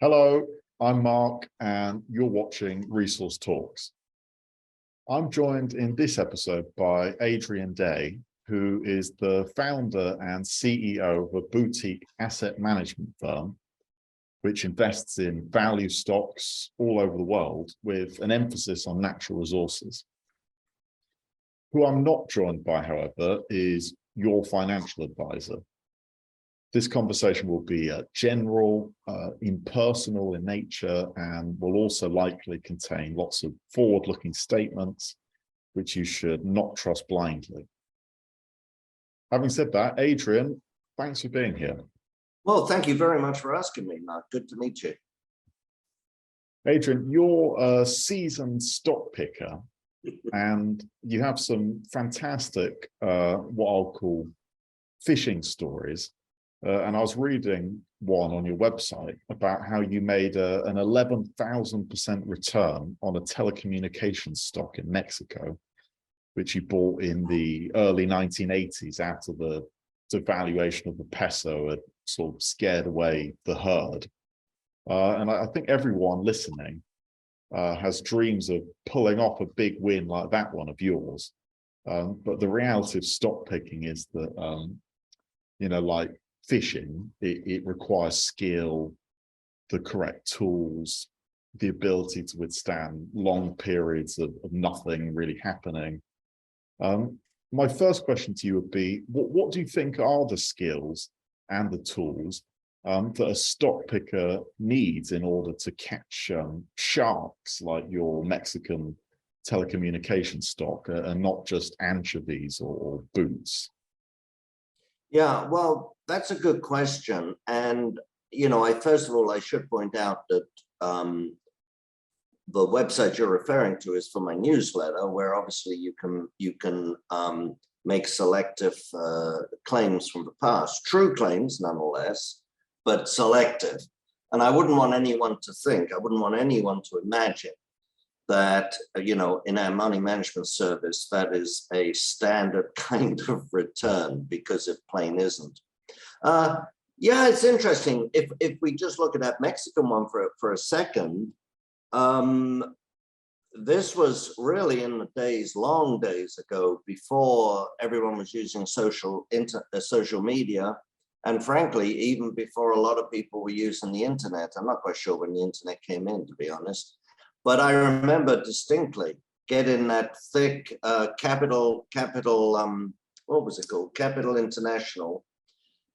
Hello, I'm Mark, and you're watching Resource Talks. I'm joined in this episode by Adrian Day, who is the founder and CEO of a boutique asset management firm, which invests in value stocks all over the world with an emphasis on natural resources. Who I'm not joined by, however, is your financial advisor. This conversation will be general, impersonal in nature, and will also likely contain lots of forward-looking statements, which you should not trust blindly. Having said that, Adrian, thanks for being here. Well, thank you very much for asking me, Mark. Good to meet you. Adrian, you're a seasoned stock picker, and you have some fantastic, what I'll call fishing stories. And I was reading one on your website about how you made an 11,000% return on a telecommunications stock in Mexico, which you bought in the early 1980s after the devaluation of the peso had sort of scared away the herd. And I think everyone listening has dreams of pulling off a big win like that one of yours. But the reality of stock picking is that, like fishing, it requires skill, the correct tools, the ability to withstand long periods of nothing really happening. My first question to you would be, what do you think are the skills and the tools that a stock picker needs in order to catch sharks like your Mexican telecommunication stock and not just anchovies or boots? Yeah, well, that's a good question. And, first of all, I should point out that the website you're referring to is for my newsletter, where obviously you can make selective claims from the past, true claims nonetheless, but selective. And I wouldn't want anyone to imagine that, in our money management service, that is a standard kind of return, because it plain isn't. Yeah, it's interesting. If we just look at that Mexican one for a second, this was really in the long days ago, before everyone was using social media. And frankly, even before a lot of people were using the internet. I'm not quite sure when the internet came in, to be honest. But I remember distinctly getting that thick Capital, what was it called? Capital International,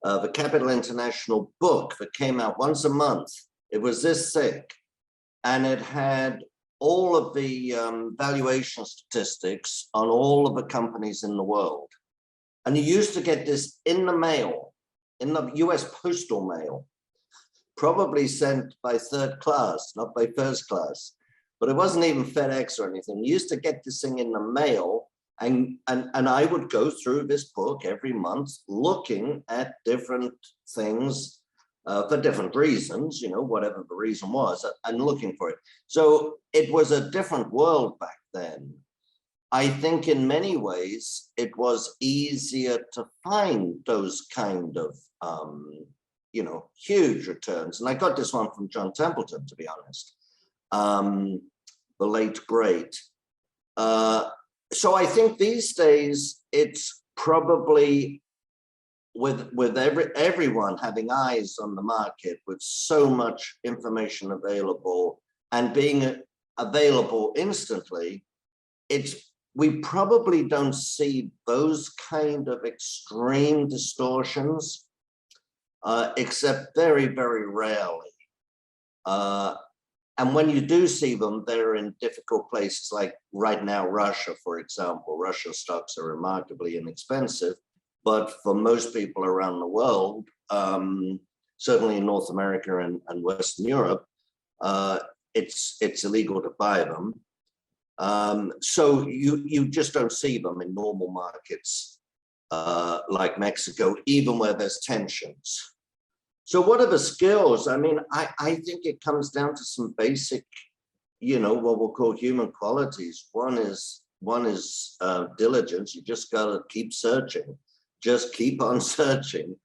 the Capital International book that came out once a month. It was this thick, and it had all of the valuation statistics on all of the companies in the world. And you used to get this in the mail, in the US postal mail, probably sent by third class, not by first class. But it wasn't even FedEx or anything. You used to get this thing in the mail, and I would go through this book every month looking at different things for different reasons, whatever the reason was, and looking for it. So it was a different world back then. I think in many ways it was easier to find those kind of, huge returns. And I got this one from John Templeton, to be honest. The late great. So I think these days it's probably with everyone having eyes on the market, with so much information available and being available instantly, we probably don't see those kind of extreme distortions, except very, very rarely. And when you do see them, they're in difficult places, like right now, Russia, for example. Russian stocks are remarkably inexpensive, but for most people around the world, certainly in North America and Western Europe, it's illegal to buy them. So you just don't see them in normal markets like Mexico, even where there's tensions. So what are the skills? I mean, I think it comes down to some basic, what we'll call human qualities. One is diligence. You just got to keep searching, just keep on searching.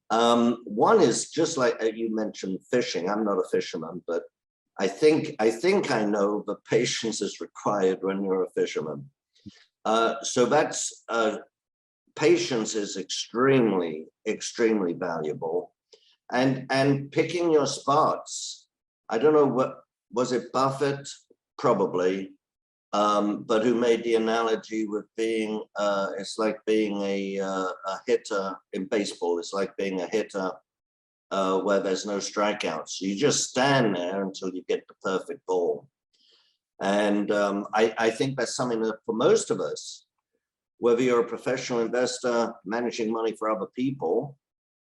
One is just like you mentioned fishing. I'm not a fisherman, but I think I know the patience is required when you're a fisherman. So that's patience is extremely, extremely valuable. And picking your spots. I don't know what was it, Buffett? Probably. But who made the analogy with being, it's like being a hitter in baseball. It's like being a hitter where there's no strikeouts. You just stand there until you get the perfect ball. And I think that's something that for most of us, whether you're a professional investor managing money for other people,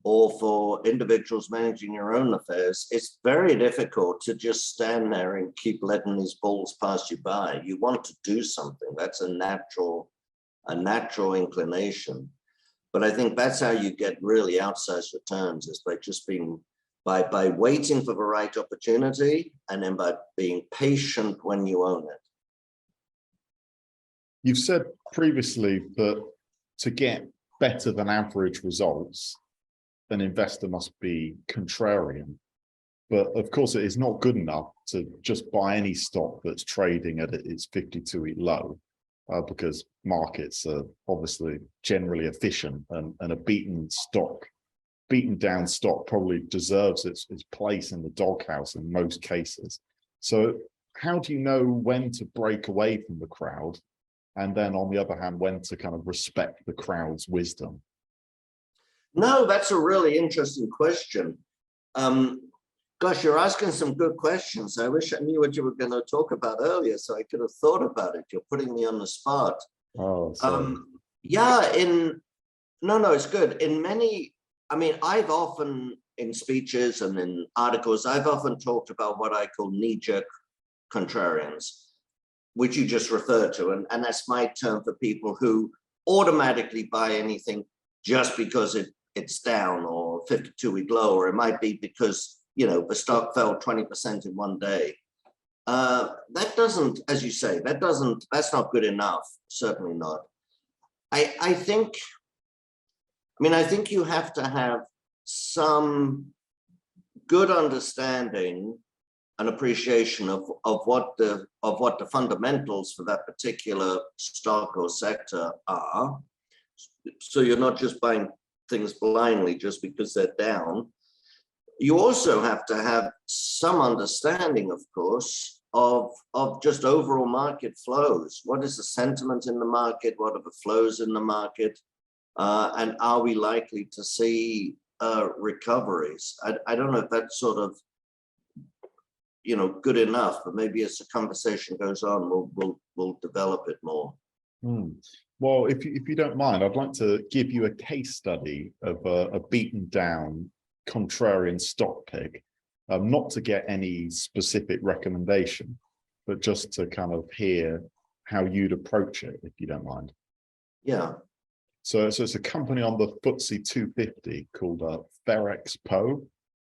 or for individuals managing your own affairs, it's very difficult to just stand there and keep letting these balls pass you by. You want to do something. That's a natural inclination. But I think that's how you get really outsized returns, is by just being, by waiting for the right opportunity, and then by being patient when you own it. You've said previously that to get better than average results, an investor must be contrarian. But of course, it is not good enough to just buy any stock that's trading at its 52-week low, because markets are obviously generally efficient, and a beaten down stock probably deserves its place in the doghouse in most cases. So how do you know when to break away from the crowd, and then on the other hand, when to kind of respect the crowd's wisdom? No, that's a really interesting question. Gosh, you're asking some good questions. I wish I knew what you were going to talk about earlier, so I could have thought about it. You're putting me on the spot. Oh, sorry. Yeah, no, it's good. In many, I mean, I've often, in speeches and in articles, I've often talked about what I call knee-jerk contrarians, which you just referred to. And that's my term for people who automatically buy anything just because it's down or 52-week low, or it might be because, you know, the stock fell 20% in one day. That doesn't, as you say, that's not good enough. Certainly not. I think you have to have some good understanding and appreciation of what the fundamentals for that particular stock or sector are. So you're not just buying things blindly just because they're down. You also have to have some understanding, of course, of just overall market flows. What is the sentiment in the market? What are the flows in the market? And are we likely to see recoveries? I don't know if that's sort of, you know, good enough, but maybe as the conversation goes on, we'll develop it more. Well, if you don't mind, I'd like to give you a case study of a beaten down contrarian stock pick, not to get any specific recommendation, but just to kind of hear how you'd approach it, if you don't mind. Yeah. So it's a company on the FTSE 250 called Ferrexpo,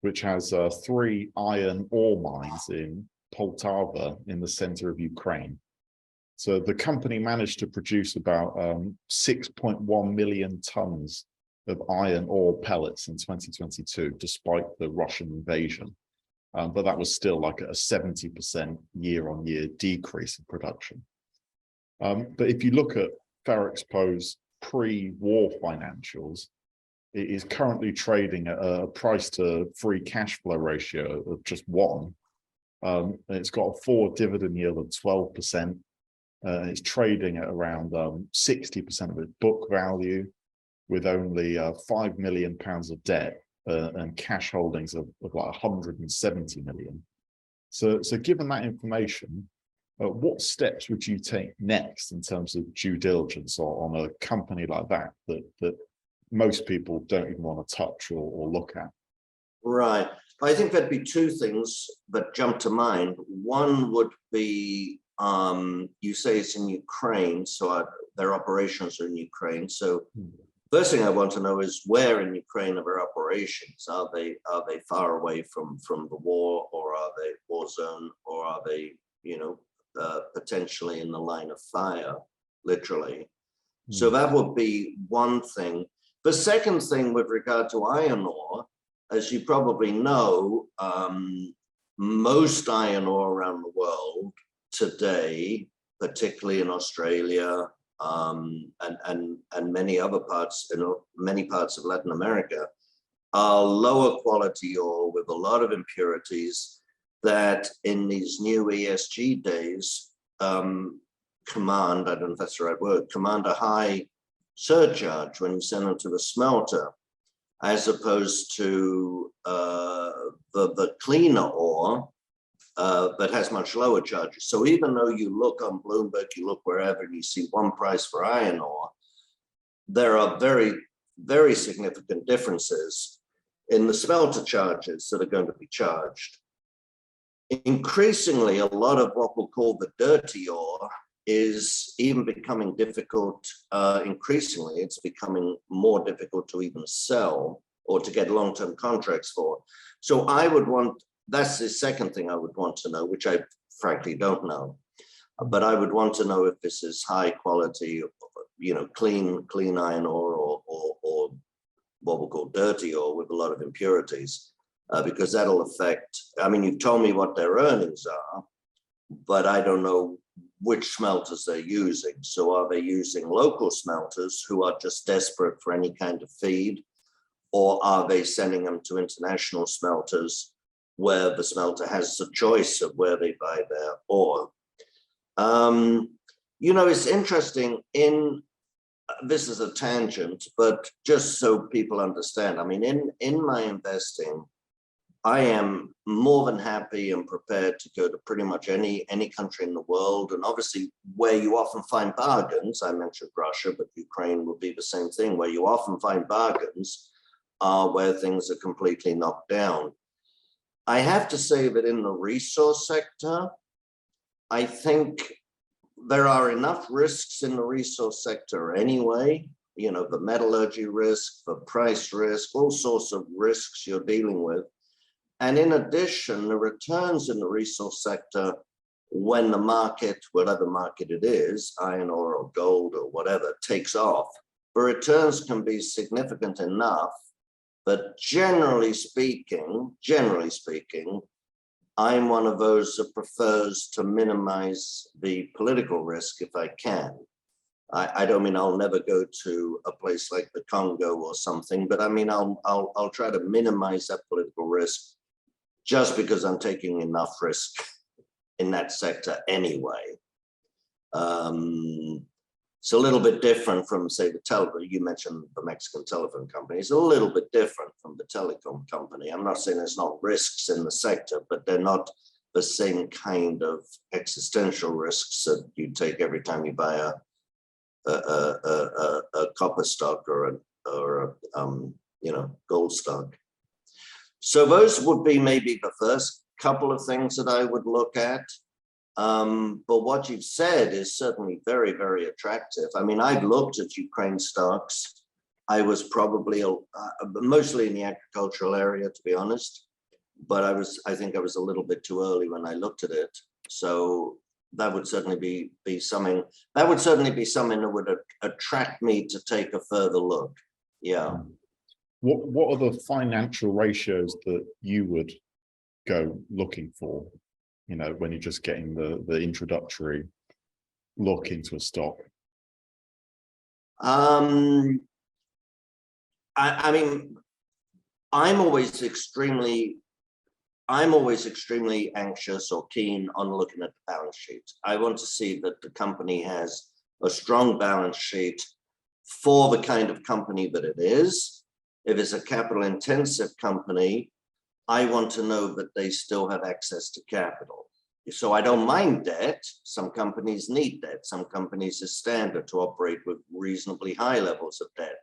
which has 3 iron ore mines in Poltava in the center of Ukraine. So the company managed to produce about 6.1 million tons of iron ore pellets in 2022, despite the Russian invasion. But that was still like a 70% year-on-year decrease in production. But if you look at Ferrexpo's pre-war financials, it is currently trading at a price to free cash flow ratio of just 1. And it's got a forward dividend yield of 12%. It's trading at around 60% of its book value, with only £5 million of debt and cash holdings of like 170 million. So given that information, what steps would you take next in terms of due diligence on a company like that most people don't even want to touch or look at? Right. I think there'd be 2 things that jump to mind. One would be, you say it's in Ukraine, so their operations are in Ukraine. So first thing I want to know is, where in Ukraine are their operations? Are they far away from the war, or are they war zone, or are they, you know, potentially in the line of fire, literally? So that would be one thing. The second thing with regard to iron ore, as you probably know, most iron ore around the world today, particularly in Australia and many other parts, many parts of Latin America, are lower quality ore with a lot of impurities that in these new ESG days command, I don't know if that's the right word, command a high surcharge when you send them to the smelter, as opposed to the cleaner ore that has much lower charges. So even though you look on Bloomberg, you look wherever, and you see one price for iron ore, there are very, very significant differences in the smelter charges that are going to be charged. Increasingly, a lot of what we'll call the dirty ore is even becoming difficult. Increasingly, it's becoming more difficult to even sell or to get long-term contracts for. So I would want, that's the second thing I would want to know, which I frankly don't know. But I would want to know if this is high quality, you know, clean iron ore or what we'll call dirty ore with a lot of impurities, because that'll affect, I mean, you've told me what their earnings are, but I don't know which smelters they're using. So are they using local smelters who are just desperate for any kind of feed, or are they sending them to international smelters where the smelter has the choice of where they buy their ore? You know, it's interesting this is a tangent, but just so people understand, I mean, in my investing, I am more than happy and prepared to go to pretty much any country in the world. And obviously where you often find bargains, I mentioned Russia, but Ukraine will be the same thing, where you often find bargains are where things are completely knocked down. I have to say that in the resource sector, I think there are enough risks in the resource sector anyway, you know, the metallurgy risk, the price risk, all sorts of risks you're dealing with. And in addition, the returns in the resource sector, when the market, whatever market it is, iron ore or gold or whatever, takes off, the returns can be significant enough. But generally speaking, I'm one of those that prefers to minimize the political risk if I can. I don't mean I'll never go to a place like the Congo or something, but I mean I'll try to minimize that political risk just because I'm taking enough risk in that sector anyway. It's a little bit different from, say, the telephone. You mentioned the Mexican telephone company. It's a little bit different from the telecom company. I'm not saying there's not risks in the sector, but they're not the same kind of existential risks that you take every time you buy a copper stock or a you know, gold stock. So those would be maybe the first couple of things that I would look at. But what you've said is certainly very, very attractive. I mean, I've looked at Ukraine stocks. I was probably mostly in the agricultural area, to be honest, but I think I was a little bit too early when I looked at it. So that would certainly be something that would attract me to take a further look. Yeah. What are the financial ratios that you would go looking for, you know, when you're just getting the introductory look into a stock? I mean, I'm always extremely anxious or keen on looking at the balance sheet. I want to see that the company has a strong balance sheet for the kind of company that it is. If it's a capital intensive company, I want to know that they still have access to capital. So I don't mind debt. Some companies need debt. Some companies is standard to operate with reasonably high levels of debt.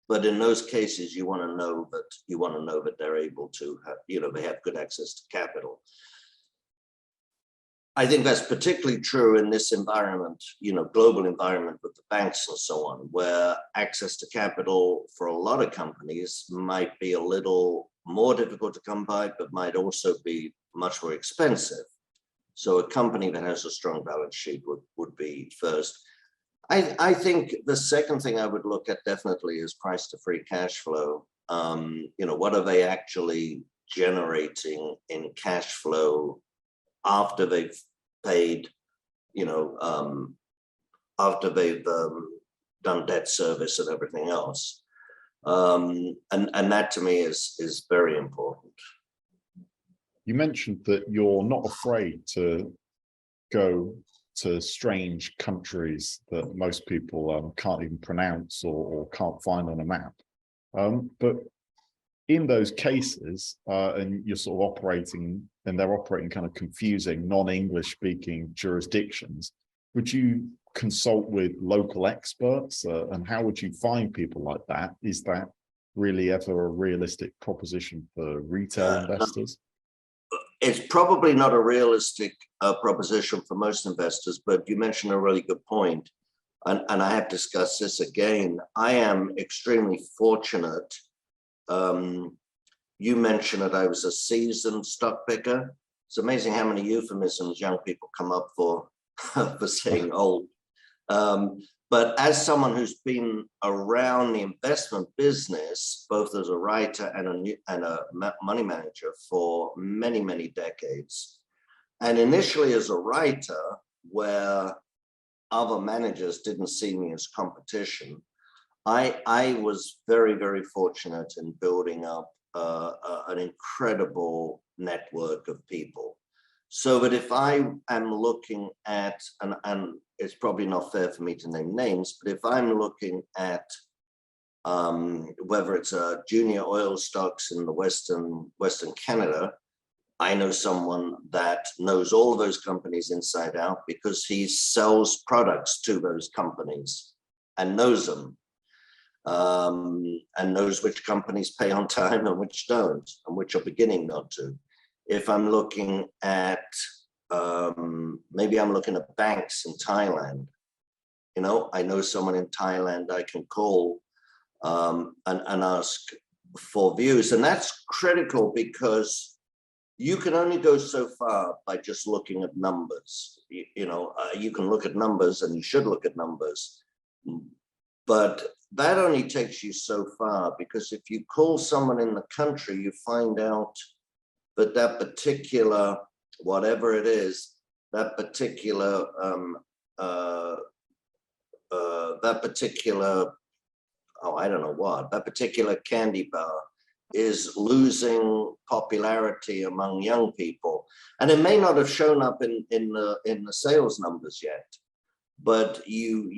But in those cases, you want to know that they're able to have, you know, they have good access to capital. I think that's particularly true in this environment, you know, global environment with the banks and so on, where access to capital for a lot of companies might be a little more difficult to come by, but might also be much more expensive. So a company that has a strong balance sheet would be first. I think the second thing I would look at definitely is price to free cash flow. What are they actually generating in cash flow after they've paid, after they've done debt service and everything else. And that to me is very important. You mentioned that you're not afraid to go to strange countries that most people can't even pronounce or can't find on a map. But in those cases, and you're sort of operating, and they're operating kind of confusing non-English speaking jurisdictions, would you consult with local experts? And how would you find people like that? Is that really ever a realistic proposition for retail investors? It's probably not a realistic proposition for most investors, but you mentioned a really good point. And I have discussed this again. I am extremely fortunate. You mentioned that I was a seasoned stock picker. It's amazing how many euphemisms young people come up for saying old. But as someone who's been around the investment business, both as a writer and a money manager for many, many decades, and initially as a writer where other managers didn't see me as competition, I was very, very fortunate in building up an incredible network of people. So that if I am looking at, and it's probably not fair for me to name names, but if I'm looking at whether it's a junior oil stocks in the Western Canada, I know someone that knows all of those companies inside out because he sells products to those companies and knows them, and knows which companies pay on time and which don't, and which are beginning not to. If I'm looking at, maybe I'm looking at banks in Thailand, I know someone in Thailand I can call and ask for views. And that's critical because you can only go so far by just looking at numbers. You can look at numbers and you should look at numbers, but that only takes you so far, because if you call someone in the country, you find out that particular, whatever it is, that particular I don't know what, that particular candy bar is losing popularity among young people. And it may not have shown up in the sales numbers yet, but you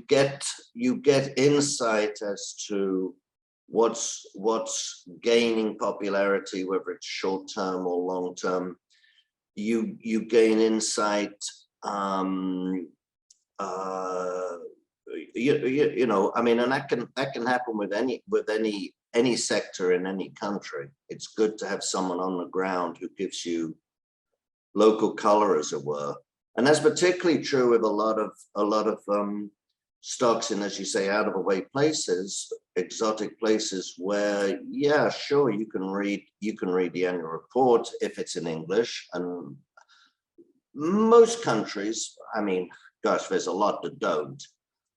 get insight as to what's gaining popularity, whether it's short term or long term. You gain insight. I mean, and that can happen with any sector in any country. It's good to have someone on the ground who gives you local color, as it were. And that's particularly true with a lot of stocks in, as you say, out of the way places, exotic places where, yeah, sure, you can read the annual report if it's in English. And most countries, I mean, gosh, there's a lot that don't,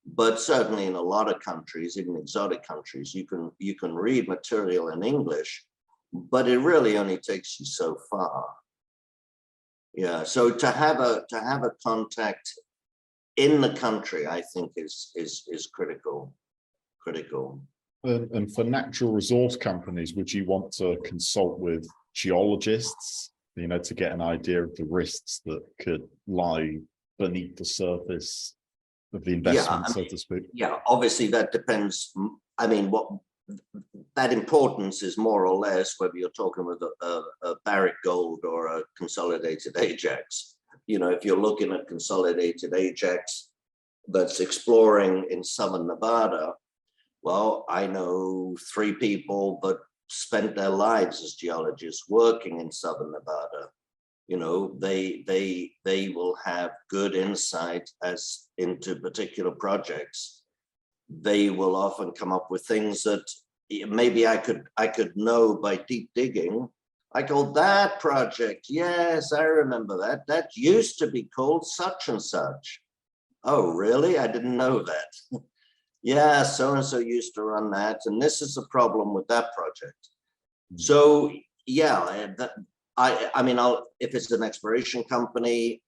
but certainly in a lot of countries, even exotic countries, you can read material in English, but it really only takes you so far. Yeah, so to have a contact in the country, I think is critical. And for natural resource companies, would you want to consult with geologists, to get an idea of the risks that could lie beneath the surface of the investment, so to speak? Yeah, obviously that depends. I mean, what that importance is more or less whether you're talking with a Barrick Gold or a Consolidated Ajax. If you're looking at Consolidated Ajax that's exploring in southern Nevada, well, I know 3 people that spent their lives as geologists working in southern Nevada. They will have good insight as into particular projects. They will often come up with things that maybe I could know by deep digging. I called that project. Yes, I remember that. That used to be called such and such. Oh, really? I didn't know that. Yeah, so-and-so used to run that. And this is the problem with that project. So yeah, I mean, if it's an exploration company,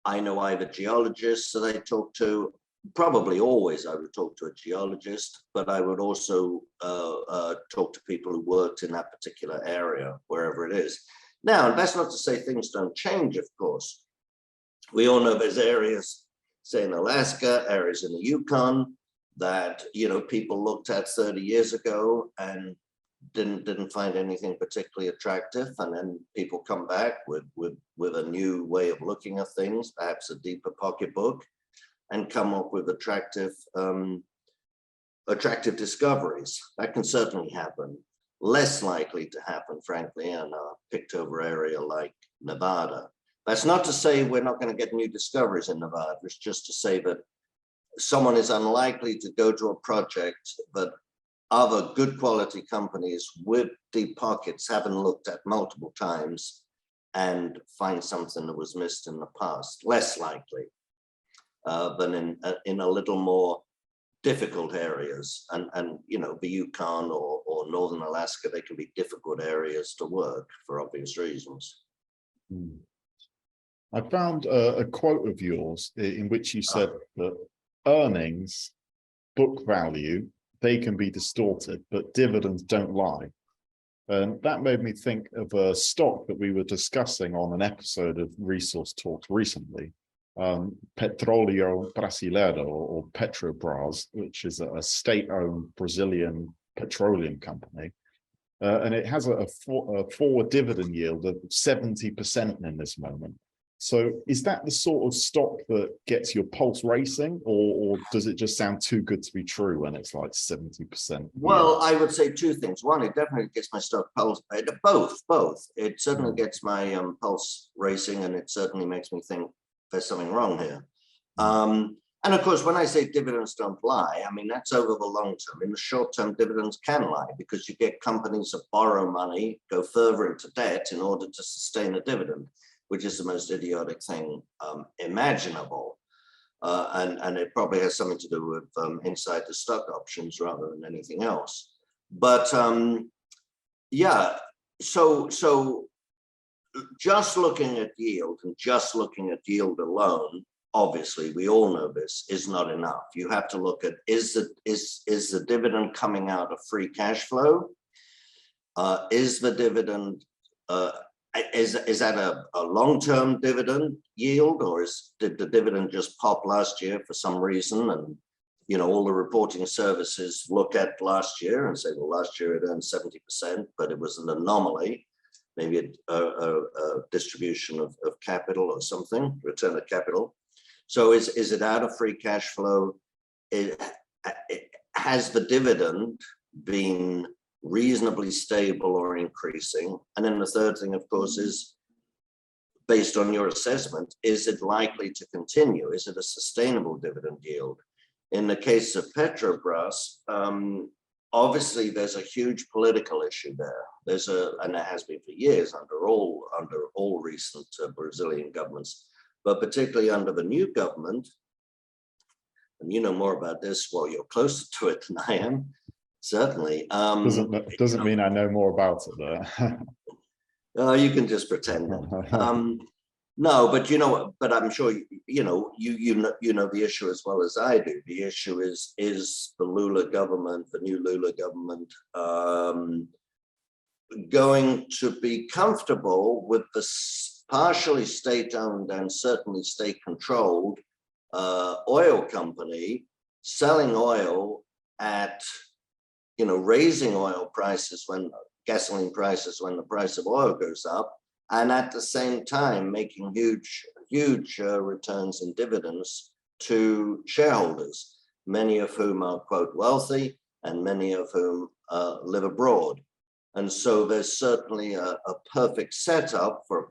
I know either geologists that I talk to, probably always I would talk to a geologist, but I would also talk to people who worked in that particular area, wherever it is. Now, that's not to say things don't change, of course. We all know there's areas, say in Alaska, areas in the Yukon that, you know, people looked at 30 years ago and didn't find anything particularly attractive, and then people come back with a new way of looking at things, perhaps a deeper pocketbook, and come up with attractive discoveries. That can certainly happen. Less likely to happen, frankly, in a picked over area like Nevada. That's not to say we're not going to get new discoveries in Nevada. It's just to say that someone is unlikely to go to a project that other good quality companies with deep pockets haven't looked at multiple times and find something that was missed in the past. Less likely than in a little more difficult areas. And you know, the Yukon or Northern Alaska, they can be difficult areas to work for obvious reasons. I found a quote of yours in which you said that earnings, book value, they can be distorted, but dividends don't lie. And that made me think of a stock that we were discussing on an episode of Resource Talks recently, Petróleo Brasileiro, or Petrobras, which is a state-owned Brazilian petroleum company. And it has a forward dividend yield of 70% in this moment. So is that the sort of stock that gets your pulse racing, or does it just sound too good to be true when it's like 70%? Well, I would say two things. One, it definitely gets my stock pulse. Both. It certainly gets my pulse racing, and it certainly makes me think there's something wrong here. And of course, when I say dividends don't lie, I mean, that's over the long term. In the short term, dividends can lie because you get companies that borrow money, go further into debt in order to sustain a dividend, which is the most idiotic thing imaginable. And it probably has something to do with inside the stock options rather than anything else. But yeah, so just looking at yield and just looking at yield alone, obviously, we all know this, is not enough. You have to look at, is the dividend coming out of free cash flow? Is the dividend, is that a long-term dividend yield, or did the dividend just pop last year for some reason? And, you know, all the reporting services look at last year and say, well, last year it earned 70%, but it was an anomaly, maybe a distribution of capital or something, return of capital. So is it out of free cash flow? Has the dividend been reasonably stable or increasing? And then the third thing, of course, is based on your assessment, is it likely to continue? Is it a sustainable dividend yield? In the case of Petrobras, obviously there's a huge political issue there. And there has been for years under all recent Brazilian governments, but particularly under the new government, and you know more about this, well, you're closer to it than I am, certainly. Doesn't mean I know more about it though. You can just pretend. No, but you know, but I'm sure you know the issue as well as I do. The issue is the Lula government, the new Lula government, going to be comfortable with the partially state-owned and certainly state-controlled oil company selling oil at, you know, raising oil prices when gasoline prices when the price of oil goes up, and at the same time making huge returns and dividends to shareholders, many of whom are, quote, wealthy, and many of whom live abroad. And so there's certainly a perfect setup for a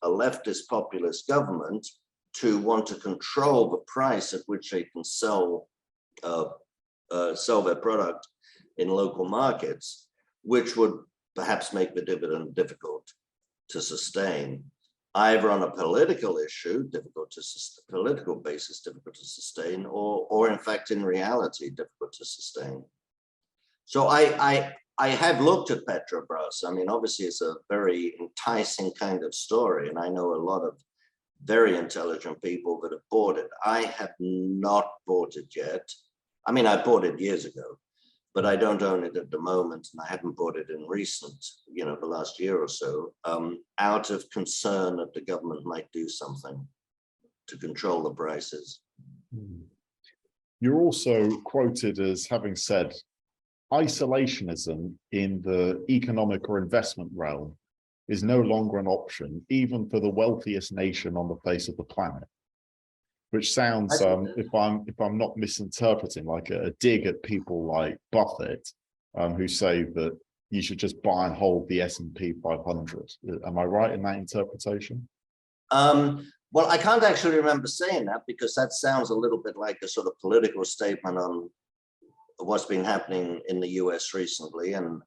leftist populist government to want to control the price at which they can sell their product in local markets, which would perhaps make the dividend difficult to sustain. either on a political issue, political basis, difficult to sustain, or in fact, in reality, difficult to sustain. So I have looked at Petrobras. I mean, obviously, it's a very enticing kind of story, and I know a lot of very intelligent people that have bought it. I have not bought it yet. I mean, I bought it years ago, but I don't own it at the moment, and I haven't bought it in recent, the last year or so, out of concern that the government might do something to control the prices. You're also quoted as having said, isolationism in the economic or investment realm is no longer an option, even for the wealthiest nation on the face of the planet. Which sounds, if I'm not misinterpreting, like a dig at people like Buffett, who say that you should just buy and hold the S&P 500. Am I right in that interpretation? Well, I can't actually remember saying that, because that sounds a little bit like a sort of political statement on what's been happening in the US recently, and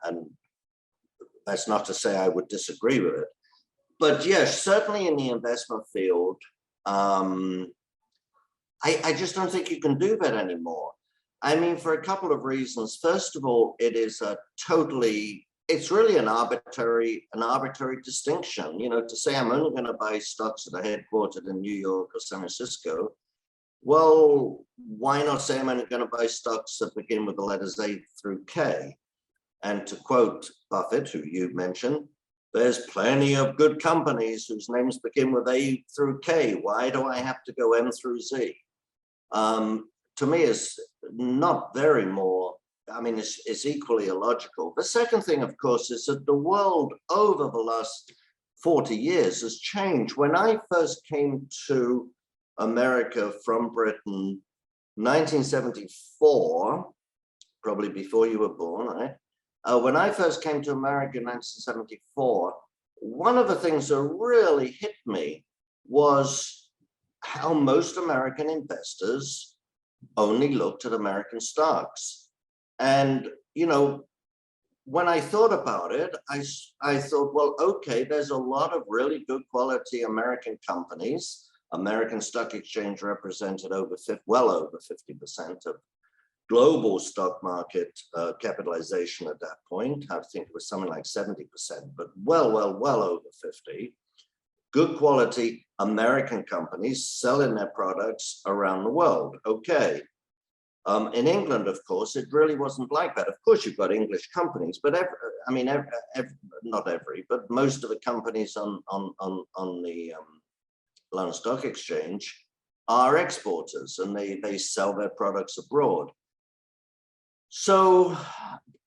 that's not to say I would disagree with it. But yes, certainly in the investment field, I just don't think you can do that anymore. I mean, for a couple of reasons. First of all, it's really an arbitrary distinction. To say I'm only going to buy stocks that are headquartered in New York or San Francisco, well, why not say I'm only going to buy stocks that begin with the letters A through K? And to quote Buffett, who you mentioned, there's plenty of good companies whose names begin with A through K. Why do I have to go M through Z? To me, it's not very more, I mean, it's equally illogical. The second thing, of course, is that the world over the last 40 years has changed. When I first came to America from Britain, 1974, probably before you were born, right? When I first came to America in 1974, one of the things that really hit me was how most American investors only looked at American stocks. And, when I thought about it, I thought, well, okay, there's a lot of really good quality American companies. American Stock Exchange represented well over 50% of global stock market capitalization at that point. I think it was something like 70%, but well over 50. Good quality American companies selling their products around the world. Okay. In England, of course, it really wasn't like that. Of course, you've got English companies, but not every, but most of the companies on the London Stock Exchange are exporters, and they sell their products abroad. So,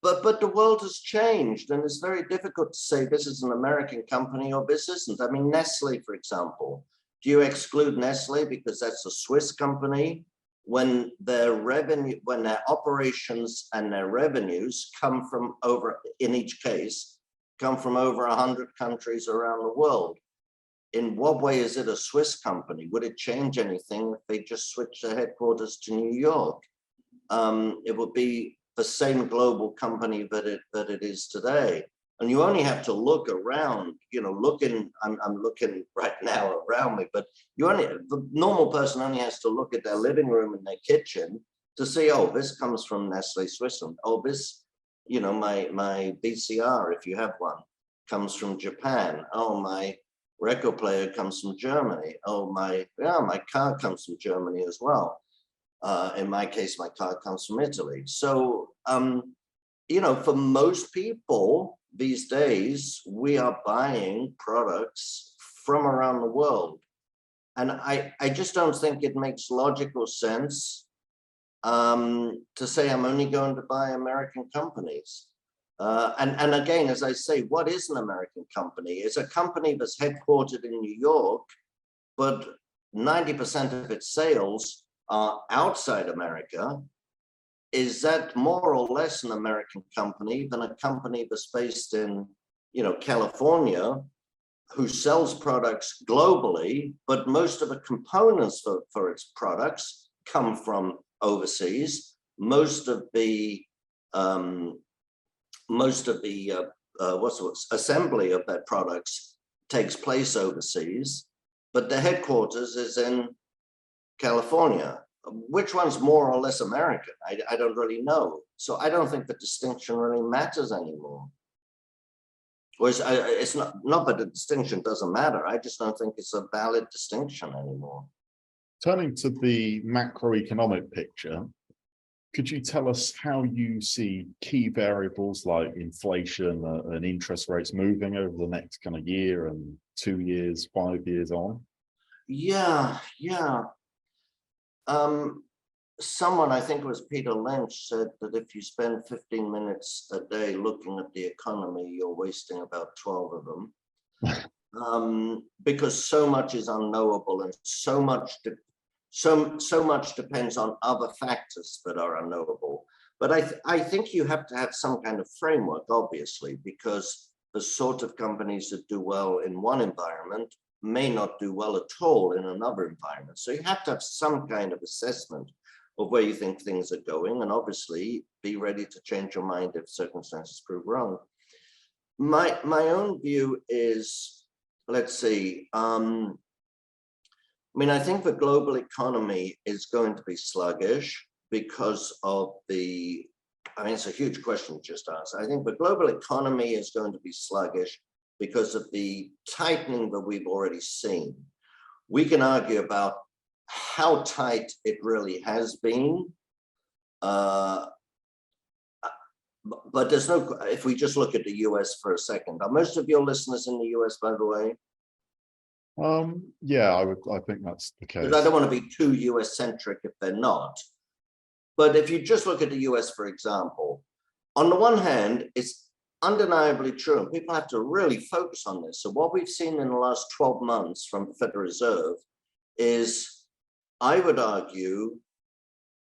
but the world has changed, and it's very difficult to say this is an American company or this isn't. I mean, Nestle, for example, do you exclude Nestle because that's a Swiss company when their operations and their revenues come from in each case, come from over 100 countries around the world? In what way is it a Swiss company? Would it change anything if they just switched their headquarters to New York? It would be the same global company that it is today. And you only have to look around, I'm looking right now around me, but the normal person only has to look at their living room and their kitchen to see, oh, this comes from Nestle Switzerland. Oh, this, my VCR, if you have one, comes from Japan. Oh, my record player comes from Germany. Oh, my car comes from Germany as well. In my case, my car comes from Italy. So, for most people these days, we are buying products from around the world. And I just don't think it makes logical sense to say I'm only going to buy American companies. And again, as I say, what is an American company? It's a company that's headquartered in New York, but 90% of its sales are outside America. Is that more or less an American company than a company that's based in, California, who sells products globally, but most of the components for its products come from overseas? Most of the assembly of their products takes place overseas, but the headquarters is in California. Which one's more or less American? I don't really know. So I don't think the distinction really matters anymore. Or it's not that the distinction doesn't matter. I just don't think it's a valid distinction anymore. Turning to the macroeconomic picture, could you tell us how you see key variables like inflation and interest rates moving over the next kind of year and 2 years, 5 years on? Yeah. Someone, I think it was Peter Lynch, said that if you spend 15 minutes a day looking at the economy, you're wasting about 12 of them. Because so much is unknowable and so much depends on other factors that are unknowable. But I think you have to have some kind of framework, obviously, because the sort of companies that do well in one environment may not do well at all in another environment. So you have to have some kind of assessment of where you think things are going, and obviously be ready to change your mind if circumstances prove wrong. My own view is, let's see, I mean, I think the global economy is going to be sluggish because of it's a huge question you just asked. I think the global economy is going to be sluggish because of the tightening that we've already seen. We can argue about how tight it really has been, but there's no, if we just look at the US for a second, are most of your listeners in the US, by the way? Yeah, I think that's the case. Because I don't want to be too US centric if they're not. But if you just look at the US, for example, on the one hand, it's undeniably true, and people have to really focus on this. So what we've seen in the last 12 months from the Federal Reserve is, I would argue,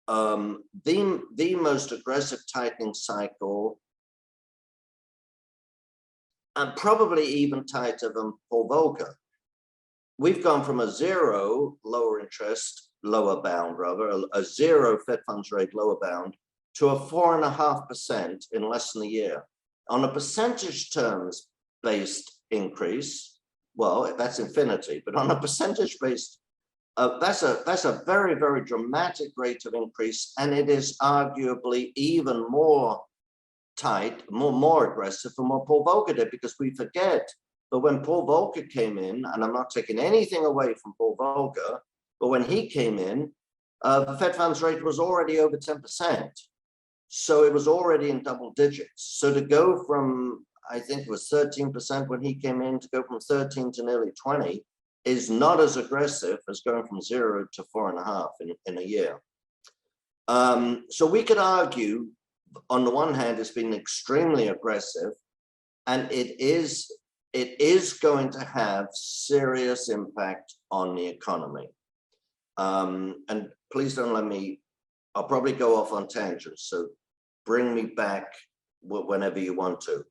the most aggressive tightening cycle, and probably even tighter than Paul Volcker. We've gone from a zero lower interest, lower bound rather, a zero Fed funds rate lower bound, to a 4.5% in less than a year. On a percentage terms based increase, well, that's infinity, but on a percentage based, that's a very, very dramatic rate of increase, and it is arguably even more tight, more aggressive than what Paul Volcker did, because we forget that when Paul Volcker came in, and I'm not taking anything away from Paul Volcker, but when he came in, the Fed funds rate was already over 10%. So it was already in double digits. So to go from, I think it was 13% when he came in, to go from 13 to nearly 20 is not as aggressive as going from 0 to 4.5 in a year. So we could argue, on the one hand, it's been extremely aggressive, and it is going to have serious impact on the economy. And please don't let me, I'll probably go off on tangents, so bring me back whenever you want to.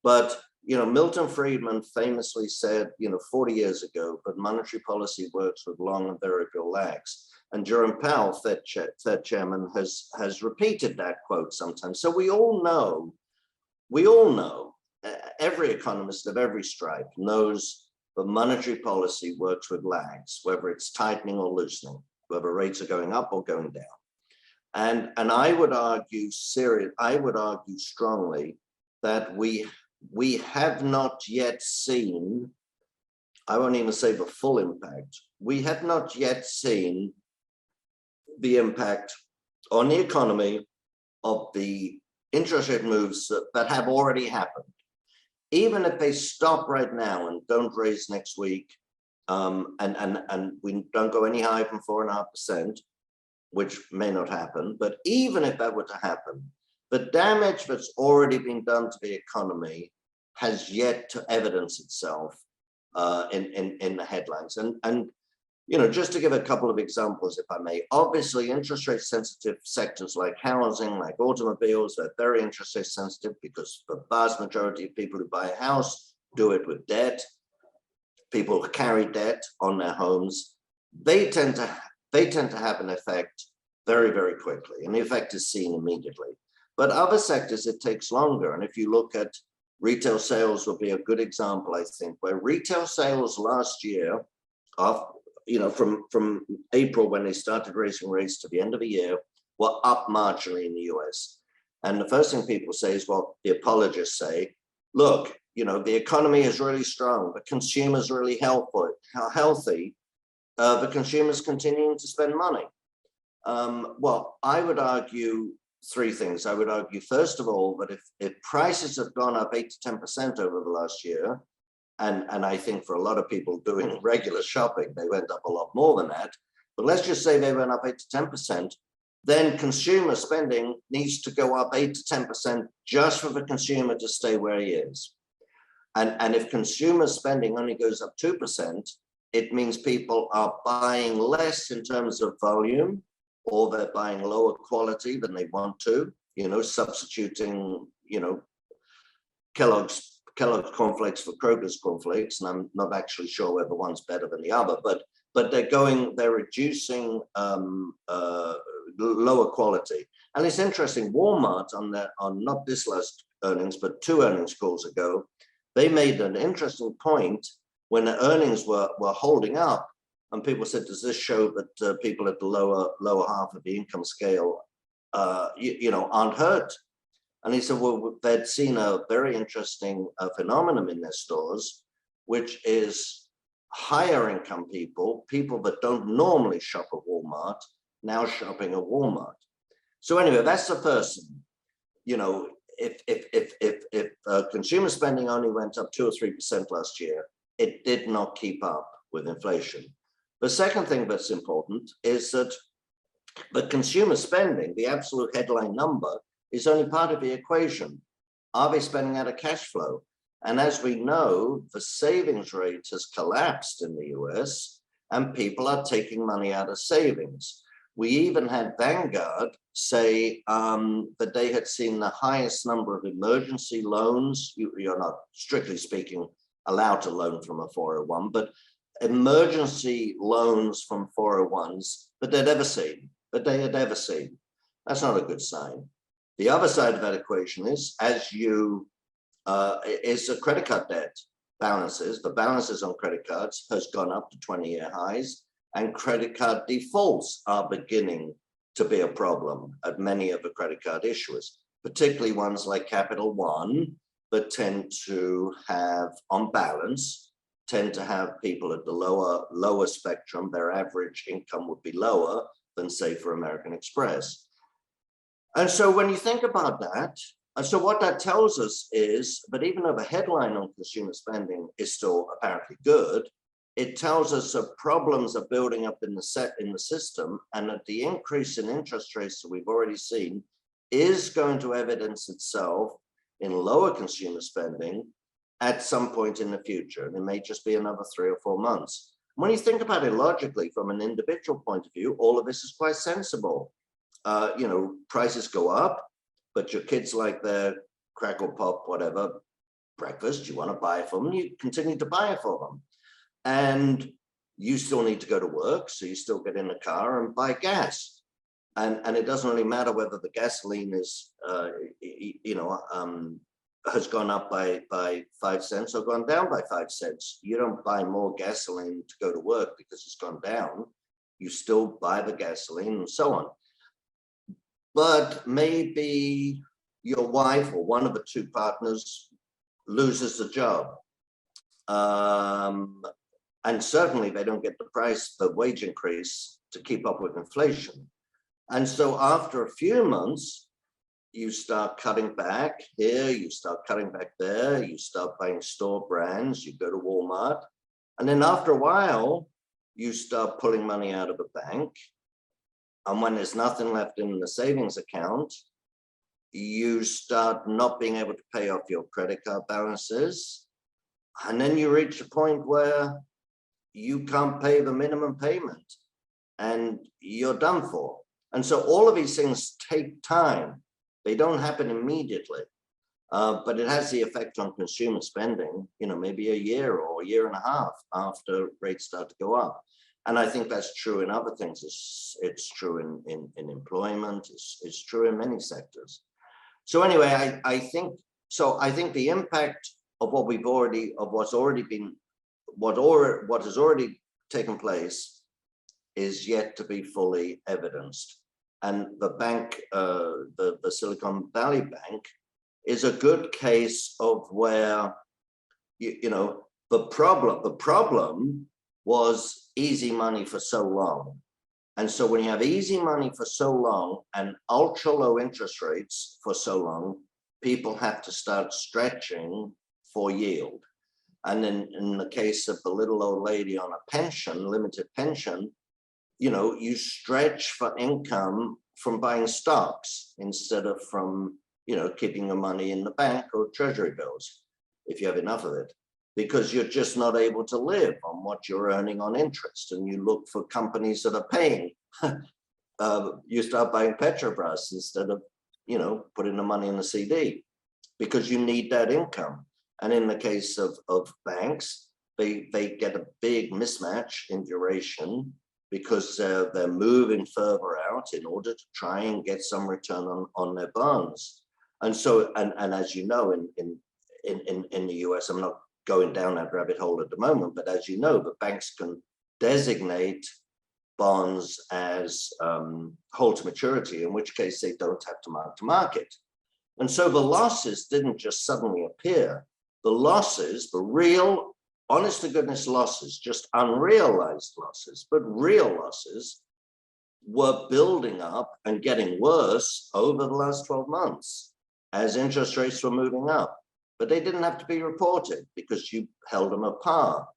But, Milton Friedman famously said, 40 years ago, but monetary policy works with long and variable lags. And Jerome Powell, Fed chairman, has repeated that quote sometimes. So we all know, every economist of every stripe knows that monetary policy works with lags, whether it's tightening or loosening, whether rates are going up or going down. And I would argue strongly that we have not yet seen, I won't even say the full impact, we have not yet seen the impact on the economy of the interest rate moves that have already happened. Even if they stop right now and don't raise next week, and we don't go any higher than 4.5%, which may not happen, but even if that were to happen, the damage that's already been done to the economy has yet to evidence itself in the headlines. And just to give a couple of examples, if I may, obviously interest rate sensitive sectors like housing, like automobiles, they're very interest rate sensitive because the vast majority of people who buy a house do it with debt. People who carry debt on their homes, they tend to have an effect very, very quickly, and the effect is seen immediately. But other sectors, it takes longer. And if you look at Retail sales will be a good example, I think, where retail sales last year, from April when they started raising rates to the end of the year, were up marginally in the US. And the first thing people say is, well, the apologists say, look, the economy is really strong, the consumer's really healthy, the consumer's continuing to spend money. Well, I would argue three things. I would argue, first of all, that if prices have gone up 8 to 10% over the last year, and I think for a lot of people doing regular shopping, they went up a lot more than that. But let's just say they went up 8 to 10%, then consumer spending needs to go up 8 to 10% just for the consumer to stay where he is. And if consumer spending only goes up 2%, it means people are buying less in terms of volume, or they're buying lower quality than they want to, substituting, Kellogg's cornflakes for Kroger's cornflakes. And I'm not actually sure whether one's better than the other, but they're reducing lower quality. And it's interesting, Walmart on not this last earnings, but 2 earnings calls ago, they made an interesting point when the earnings were holding up, and people said, does this show that people at the lower half of the income scale, aren't hurt? And he said, well, they'd seen a very interesting phenomenon in their stores, which is higher income people that don't normally shop at Walmart, now shopping at Walmart. So anyway, that's the first thing. If consumer spending only went up 2 or 3% last year, it did not keep up with inflation. The second thing that's important is that the consumer spending, the absolute headline number, is only part of the equation. Are they spending out of cash flow? And as we know, the savings rate has collapsed in the US, and people are taking money out of savings. We even had Vanguard say that they had seen the highest number of emergency loans. You're not, strictly speaking, allowed to loan from a 401, but emergency loans from 401s that they had ever seen. That's not a good sign. The other side of that equation is, is the credit card debt balances. The balances on credit cards has gone up to 20-year highs, and credit card defaults are beginning to be a problem at many of the credit card issuers, particularly ones like Capital One, that tend to have, on balance, people at the lower spectrum. Their average income would be lower than, say, for American Express. And so when you think about that, and so what that tells us is that even though the headline on consumer spending is still apparently good, it tells us that problems are building up in the system, and that the increase in interest rates that we've already seen is going to evidence itself in lower consumer spending at some point in the future. And it may just be another 3 or 4 months. When you think about it logically from an individual point of view, all of this is quite sensible. Prices go up, but your kids like their crackle pop, whatever, breakfast, you want to buy it for them, you continue to buy it for them. And you still need to go to work, so you still get in the car and buy gas. And it doesn't really matter whether the gasoline is, has gone up by 5 cents or gone down by 5 cents. You don't buy more gasoline to go to work because it's gone down. You still buy the gasoline and so on. But maybe your wife or one of the 2 partners loses the job. And certainly they don't get the wage increase to keep up with inflation. And so after a few months, you start cutting back here, you start cutting back there, you start buying store brands, you go to Walmart. And then after a while, you start pulling money out of the bank. And when there's nothing left in the savings account, you start not being able to pay off your credit card balances. And then you reach a point where you can't pay the minimum payment and you're done for. And so all of these things take time. They don't happen immediately, but it has the effect on consumer spending, maybe a year or a year and a half after rates start to go up. And I think that's true in other things. It's true in employment, it's true in many sectors. So anyway, I think So I think the impact of what has already taken place is yet to be fully evidenced. And the bank, the Silicon Valley Bank, is a good case of where, the problem was easy money for so long. And so when you have easy money for so long and ultra low interest rates for so long, people have to start stretching for yield. And in the case of the little old lady on a pension, limited pension, you stretch for income from buying stocks instead of from, keeping your money in the bank or treasury bills, if you have enough of it, because you're just not able to live on what you're earning on interest. And you look for companies that are paying. You start buying Petrobras instead of, putting the money in the CD, because you need that income. And in the case of banks, they get a big mismatch in duration because they're moving further out in order to try and get some return on their bonds. And so, and as you know, in the US, I'm not going down that rabbit hole at the moment, but as you know, the banks can designate bonds as hold to maturity, in which case they don't have to mark to market. And so the losses didn't just suddenly appear. The losses, the real, honest to goodness losses, just unrealized losses, but real losses, were building up and getting worse over the last 12 months as interest rates were moving up. But they didn't have to be reported because you held them at par.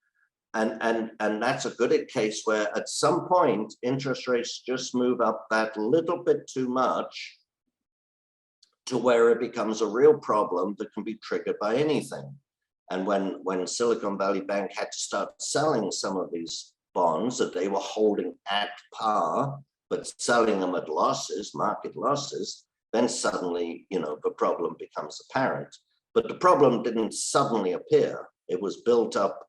And that's a good case where at some point interest rates just move up that little bit too much to where it becomes a real problem that can be triggered by anything. And when Silicon Valley Bank had to start selling some of these bonds that they were holding at par, but selling them at losses, market losses, then suddenly, the problem becomes apparent. But the problem didn't suddenly appear. It was built up,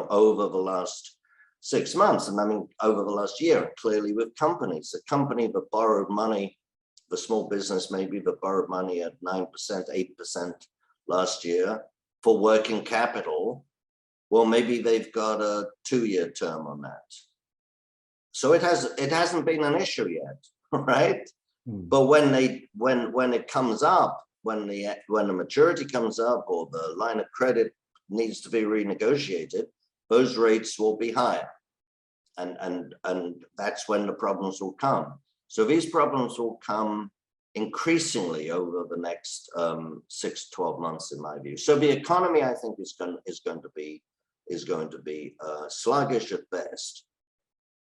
over the last 6 months. And I mean, over the last year, clearly with companies, the company that borrowed money, the small business maybe that borrowed money at 9%, 8% last year for working capital, well, maybe they've got a 2-year term on that. So it hasn't been an issue yet, right? But when it comes up, when the maturity comes up or the line of credit needs to be renegotiated, those rates will be higher, and that's when the problems will come. So these problems will come increasingly over the next 6 to 12 months, in my view. So the economy, I think, is going to be sluggish at best.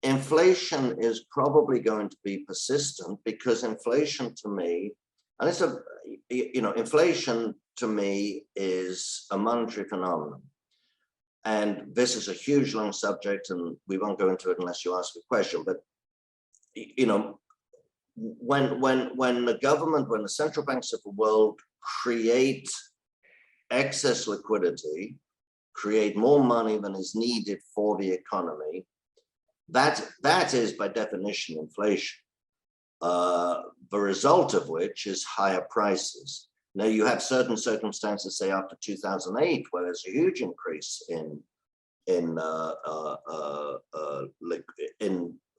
Inflation is probably going to be persistent because inflation to me, and it's inflation to me is a monetary phenomenon. And this is a huge, long subject, and we won't go into it unless you ask a question. But, when the government, when the central banks of the world create excess liquidity, create more money than is needed for the economy, that is by definition inflation. The result of which is higher prices. Now you have certain circumstances, say after 2008, where there's a huge increase in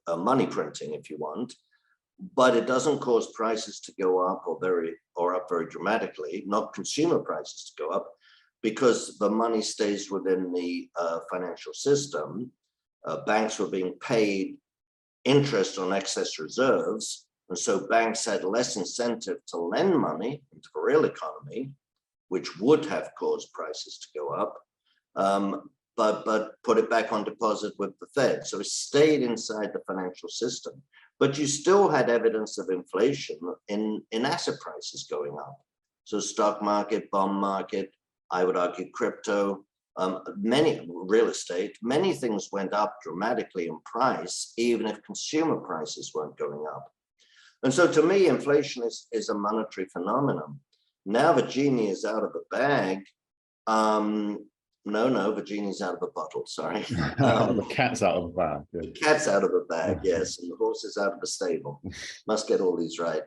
money printing, if you want, but it doesn't cause prices to go up or up very dramatically, not consumer prices to go up, because the money stays within the financial system. Banks were being paid interest on excess reserves. And so banks had less incentive to lend money into the real economy, which would have caused prices to go up, but put it back on deposit with the Fed. So it stayed inside the financial system. But you still had evidence of inflation in asset prices going up. So stock market, bond market, I would argue crypto, many real estate, many things went up dramatically in price, even if consumer prices weren't going up. And so to me, inflation is a monetary phenomenon. Now the genie is out of the bag. No, the genie's out of the bottle, sorry. The cat's out of the bag. The cat's out of the bag, yes, and the horse is out of the stable. Must get all these right.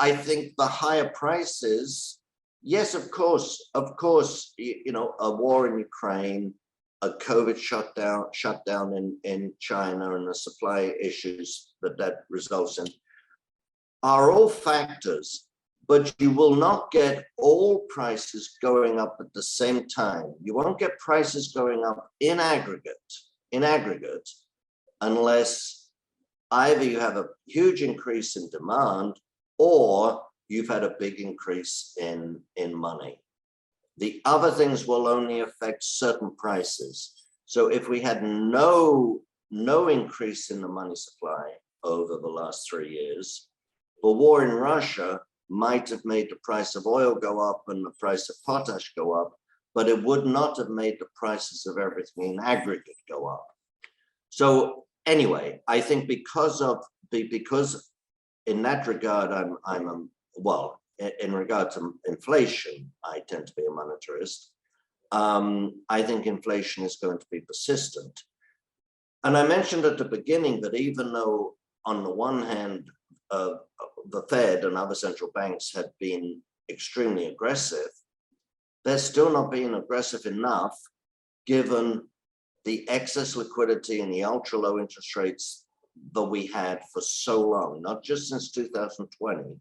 I think the higher prices, yes, of course, a war in Ukraine, a COVID shutdown in China, and the supply issues that results in are all factors, but you will not get all prices going up at the same time. You won't get prices going up in aggregate, unless either you have a huge increase in demand or you've had a big increase in money. The other things will only affect certain prices. So if we had no increase in the money supply over the last 3 years, the war in Russia might have made the price of oil go up and the price of potash go up, but it would not have made the prices of everything in aggregate go up. So anyway, I think because in that regard, in regard to inflation, I tend to be a monetarist. I think inflation is going to be persistent. And I mentioned at the beginning that even though on the one hand, the Fed and other central banks had been extremely aggressive, they're still not being aggressive enough given the excess liquidity and the ultra low interest rates that we had for so long, not just since 2020.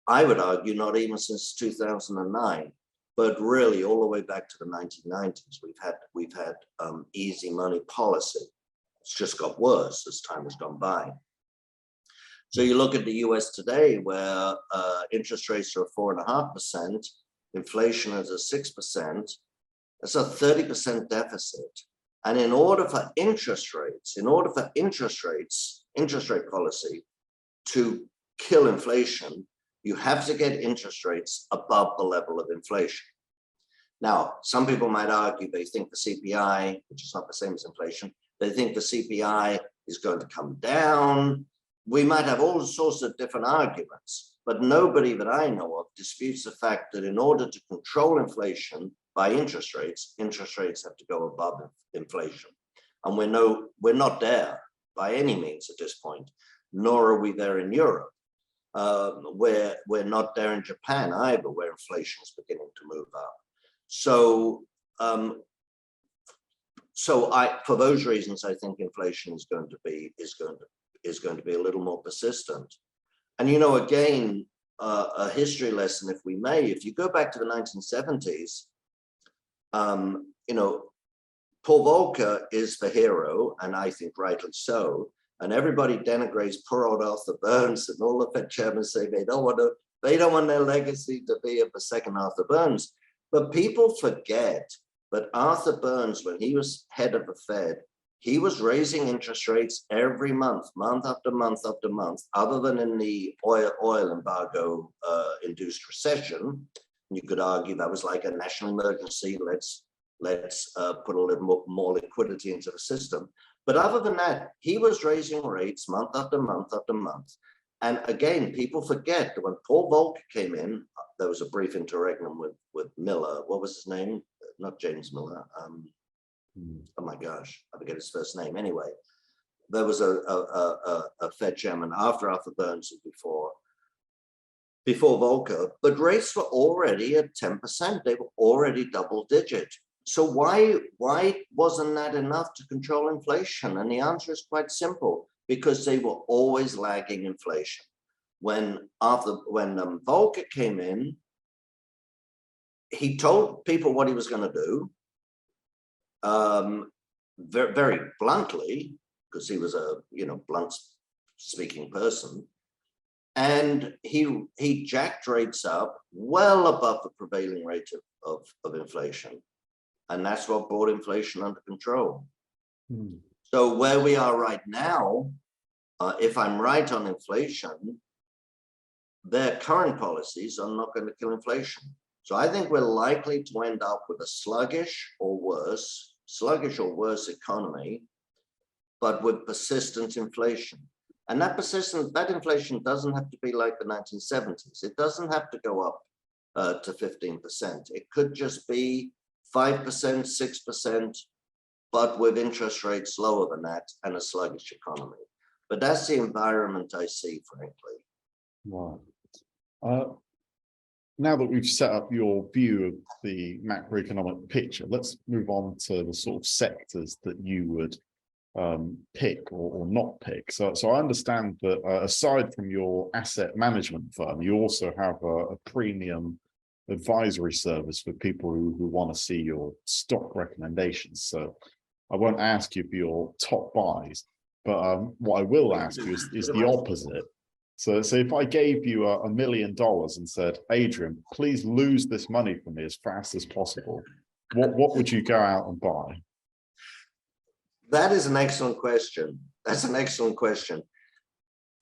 I would argue not even since 2009, but really all the way back to the 1990s. We've had easy money policy. It's just got worse as time has gone by. So you look at the US today, where interest rates are 4.5%, inflation is at 6%. That's a 30% deficit. And in order for interest rate policy to kill inflation, you have to get interest rates above the level of inflation. Now, some people might argue they think the CPI, which is not the same as inflation, they think the CPI is going to come down. We might have all sorts of different arguments, but nobody that I know of disputes the fact that in order to control inflation by interest rates have to go above inflation. And we're not there by any means at this point, nor are we there in Europe. We're not there in Japan either, where inflation is beginning to move up. So for those reasons, I think inflation is going to be a little more persistent. And again, a history lesson, if we may, if you go back to the 1970s, Paul Volcker is the hero, and I think rightly so. And everybody denigrates poor old Arthur Burns, and all the Fed chairmen say they don't want their legacy to be of the second Arthur Burns. But people forget that Arthur Burns, when he was head of the Fed, he was raising interest rates every month after month after month, other than in the oil embargo induced recession. You could argue that was like a national emergency. Let's put a little more liquidity into the system. But other than that, he was raising rates month after month after month. And again, people forget that when Paul Volcker came in, there was a brief interregnum with Miller. What was his name? Not James Miller. Oh my gosh, I forget his first name. Anyway, there was a Fed chairman after Arthur Burns and before Volcker, but rates were already at 10%. They were already double digit. So why wasn't that enough to control inflation? And the answer is quite simple, because they were always lagging inflation. When Volcker came in, he told people what he was going to do, very, very bluntly, because he was a blunt speaking person, and he jacked rates up well above the prevailing rate of inflation. And that's what brought inflation under control. So where we are right now, if I'm right on inflation, their current policies are not going to kill inflation. So I think we're likely to end up with a sluggish or worse economy, but with persistent inflation. And that inflation doesn't have to be like the 1970s. It doesn't have to go up to 15%. It could just be 5%, 6%, but with interest rates lower than that and a sluggish economy. But that's the environment I see, frankly. Right. Uh, now that we've set up your view of the macroeconomic picture, let's move on to the sort of sectors that you would pick or not pick. So I understand that aside from your asset management firm, you also have a premium advisory service for people who want to see your stock recommendations. So I won't ask you for your top buys, but what I will ask you is the opposite. So if I gave you $1 million and said, Adrian, please lose this money for me as fast as possible, what would you go out and buy? That is an excellent question. That's an excellent question.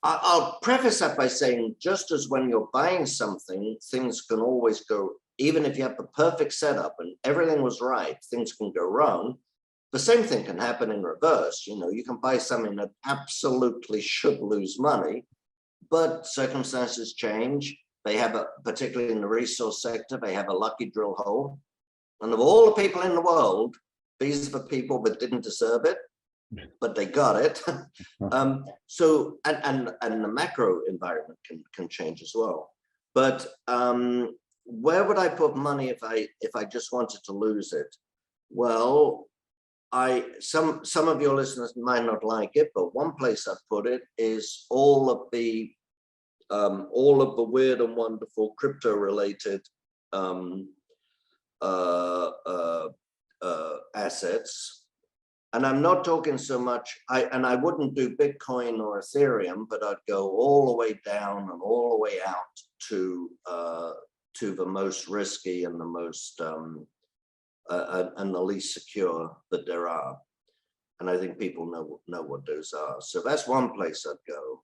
I'll preface that by saying, just as when you're buying something, things can always go, even if you have the perfect setup and everything was right, things can go wrong. The same thing can happen in reverse. You know, you can buy something that absolutely should lose money, but circumstances change. They have particularly in the resource sector, they have a lucky drill hole. And of all the people in the world, these are the people that didn't deserve it, but they got it. So, and the macro environment can change as well. But where would I put money if I just wanted to lose it? Well, some of your listeners might not like it, but one place I put it is all of the weird and wonderful crypto related assets. And I'm not talking so much, I wouldn't do Bitcoin or Ethereum, but I'd go all the way down and all the way out to the most risky and the most and the least secure that there are. And I think people know what those are. So that's one place I'd go.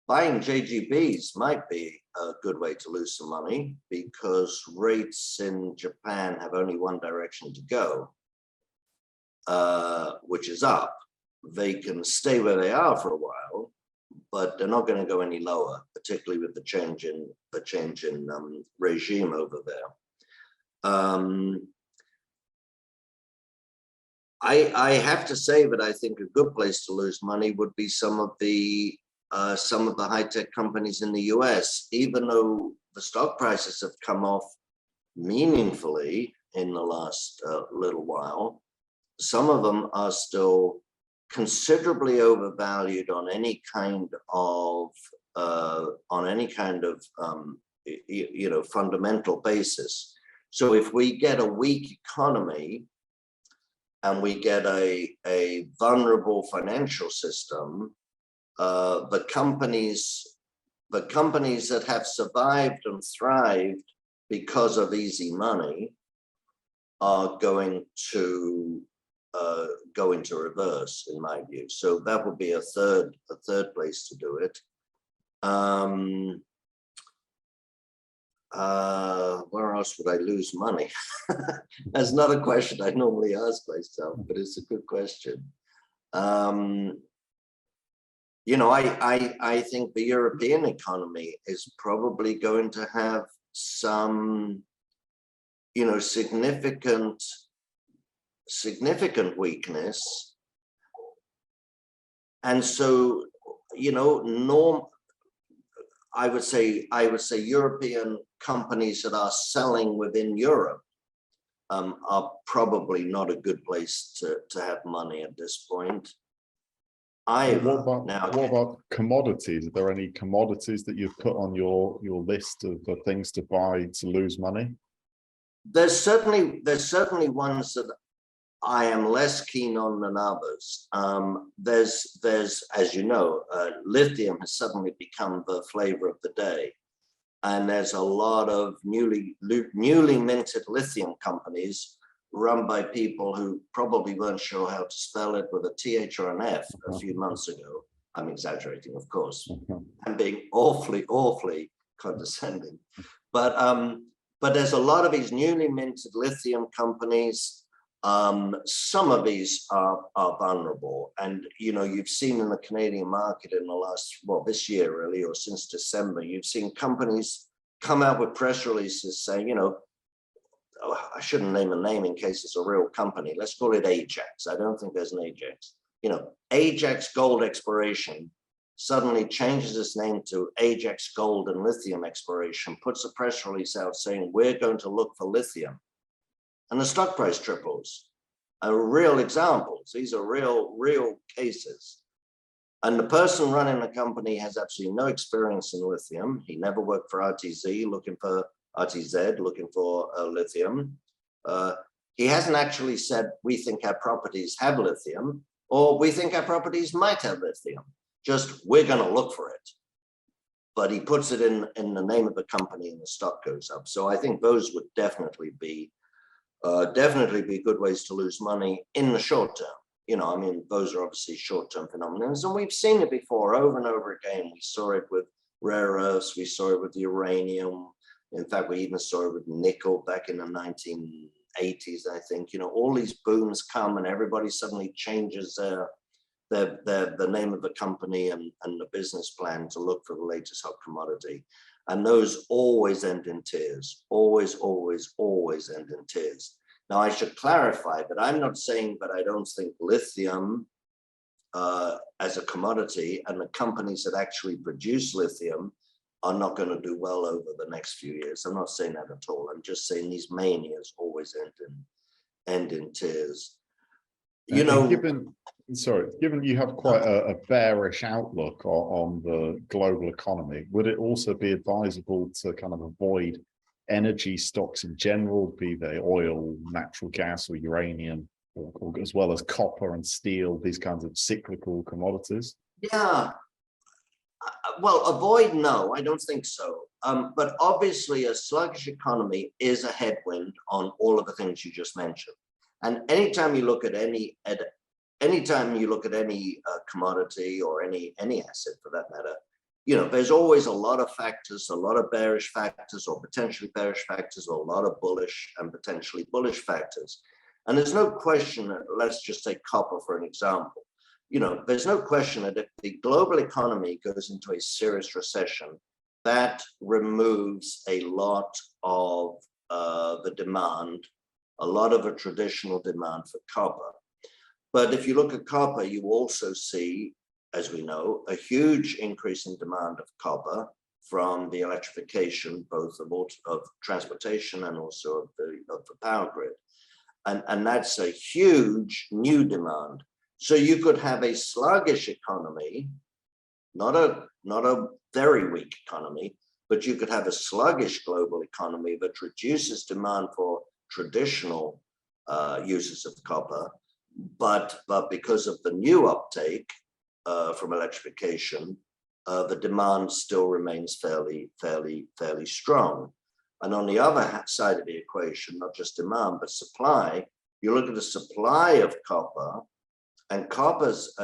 Buying JGBs might be a good way to lose some money because rates in Japan have only one direction to go, which is up. They can stay where they are for a while, but they're not going to go any lower, particularly with the change in regime over there. I have to say that I think a good place to lose money would be some of the high-tech companies in the US, even though the stock prices have come off meaningfully in the last little while. Some of them are still considerably overvalued on any kind of fundamental basis. So if we get a weak economy and we get a vulnerable financial system, the companies that have survived and thrived because of easy money are going to go into reverse, in my view. So that would be a third place to do it. Where else would I lose money? That's not a question I normally ask myself, but it's a good question. You know, I think the European economy is probably going to have some, you know, significant weakness. And so, you know, I would say European companies that are selling within Europe are probably not a good place to have money at this point. What about commodities? Are there any commodities that you've put on your list of the things to buy to lose money? There's certainly ones that I am less keen on than others. There's as you know, lithium has suddenly become the flavor of the day, and there's a lot of newly minted lithium companies run by people who probably weren't sure how to spell it with a TH or an F a few months ago. I'm exaggerating, of course. I'm being awfully condescending. But there's a lot of these newly minted lithium companies. Some of these are vulnerable. And, you know, you've seen in the Canadian market in the last, well, this year really, or since December, you've seen companies come out with press releases saying, you know, I shouldn't name a name in case it's a real company. Let's call it Ajax. I don't think there's an Ajax. You know, Ajax Gold Exploration suddenly changes its name to Ajax Gold and Lithium Exploration, puts a press release out saying, we're going to look for lithium. And the stock price triples. Real examples. These are real cases. And the person running the company has absolutely no experience in lithium. He never worked for RTZ looking for lithium. He hasn't actually said, we think our properties have lithium, or we think our properties might have lithium. Just, we're going to look for it. But he puts it in the name of the company and the stock goes up. So I think those would definitely be good ways to lose money in the short term. You know, I mean, those are obviously short-term phenomena, and we've seen it before over and over again. We saw it with rare earths, we saw it with uranium. In fact, we even saw it with nickel back in the 1980s, I think. You know, all these booms come and everybody suddenly changes the name of the company and the business plan to look for the latest hot commodity. And those always end in tears, always end in tears. Now, I should clarify that I'm not saying that I don't think lithium as a commodity and the companies that actually produce lithium are not going to do well over the next few years. I'm not saying that at all. I'm just saying these manias always end in tears. You know, given you have quite a bearish outlook on the global economy, would it also be advisable to kind of avoid energy stocks in general, be they oil, natural gas, or uranium, or as well as copper and steel, these kinds of cyclical commodities? Yeah. Well, avoid, no, I don't think so. But obviously, a sluggish economy is a headwind on all of the things you just mentioned. And anytime you look at any commodity or any asset for that matter, you know, there's always a lot of factors, a lot of bearish factors or potentially bearish factors, or a lot of bullish and potentially bullish factors. And there's no question that, let's just take copper for an example. You know, there's no question that if the global economy goes into a serious recession, that removes a lot of the demand, a lot of a traditional demand for copper. But if you look at copper, you also see, as we know, a huge increase in demand of copper from the electrification, both of transportation and also of the power grid. And that's a huge new demand. So you could have a sluggish economy, not a very weak economy, but you could have a sluggish global economy that reduces demand for traditional uses of copper, but because of the new uptake from electrification, the demand still remains fairly strong. And on the other side of the equation, not just demand, but supply, you look at the supply of copper, and copper's,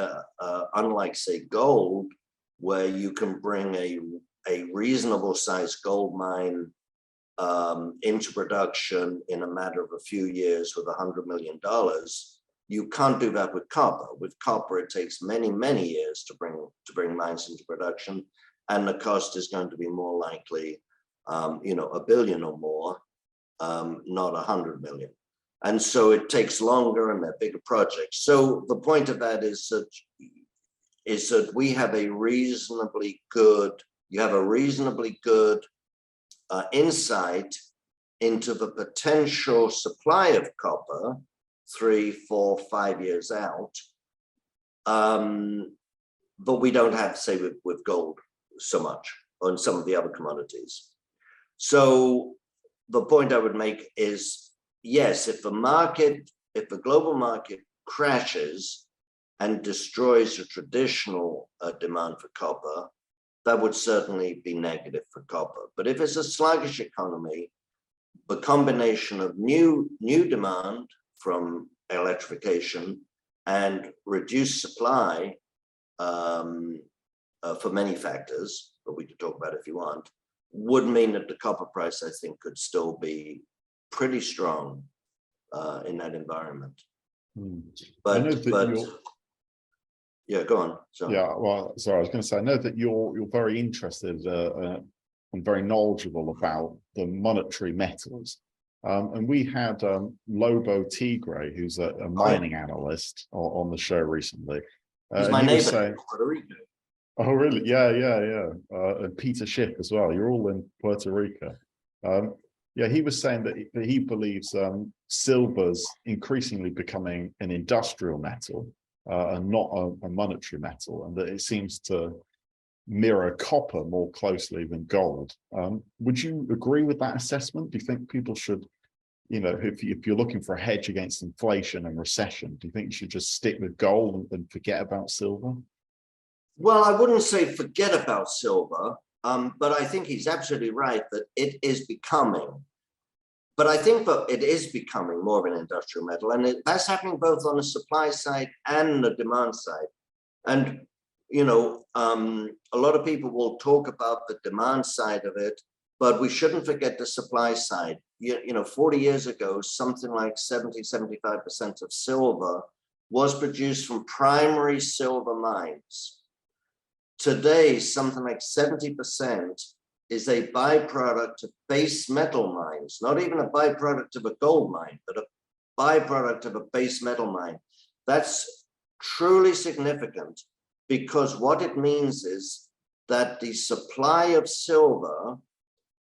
unlike, say, gold, where you can bring a reasonable sized gold mine into production in a matter of a few years with $100 million, you can't do that with copper. With copper, it takes many years to bring mines into production, and the cost is going to be more likely, you know, $1 billion or more, not 100 million. And so it takes longer, and they're bigger projects. So the point of that is that we have a reasonably good, insight into the potential supply of copper 3, 4, 5 years out. But we don't have, say, with gold so much on some of the other commodities. So the point I would make is, yes, if the global market crashes and destroys the traditional demand for copper, that would certainly be negative for copper. But if it's a sluggish economy, the combination of new demand from electrification and reduced supply for many factors, but we could talk about it if you want, would mean that the copper price, I think, could still be pretty strong in that environment. But yeah, go on. Sorry. Yeah, well, sorry, I was going to say, I know that you're very interested and very knowledgeable about the monetary metals. And we had Lobo Tigre, who's a mining analyst, on the show recently. He's and my he was neighbor saying, in Puerto Rico. oh, really? Yeah. And Peter Schiff as well. You're all in Puerto Rico. Yeah, he was saying that he believes silver's increasingly becoming an industrial metal and not a monetary metal, and that it seems to mirror copper more closely than gold. Would you agree with that assessment? Do you think people should, if you're looking for a hedge against inflation and recession, do you think you should just stick with gold and forget about silver? Well, I wouldn't say forget about silver, but I think he's absolutely right that it is becoming. But I think that it is becoming more of an industrial metal, and that's happening both on the supply side and the demand side. And a lot of people will talk about the demand side of it, but we shouldn't forget the supply side. 40 years ago, something like 70–75% of silver was produced from primary silver mines. Today, something like 70% is a byproduct of base metal mines, not even a byproduct of a gold mine, but a byproduct of a base metal mine. That's truly significant, because what it means is that the supply of silver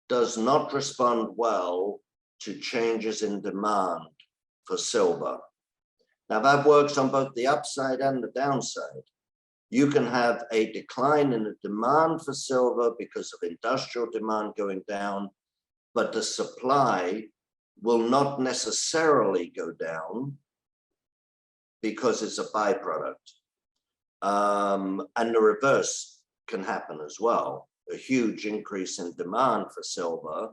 does not respond well to changes in demand for silver. Now, that works on both the upside and the downside. You can have a decline in the demand for silver because of industrial demand going down, but the supply will not necessarily go down because it's a byproduct. And the reverse can happen as well. A huge increase in demand for silver,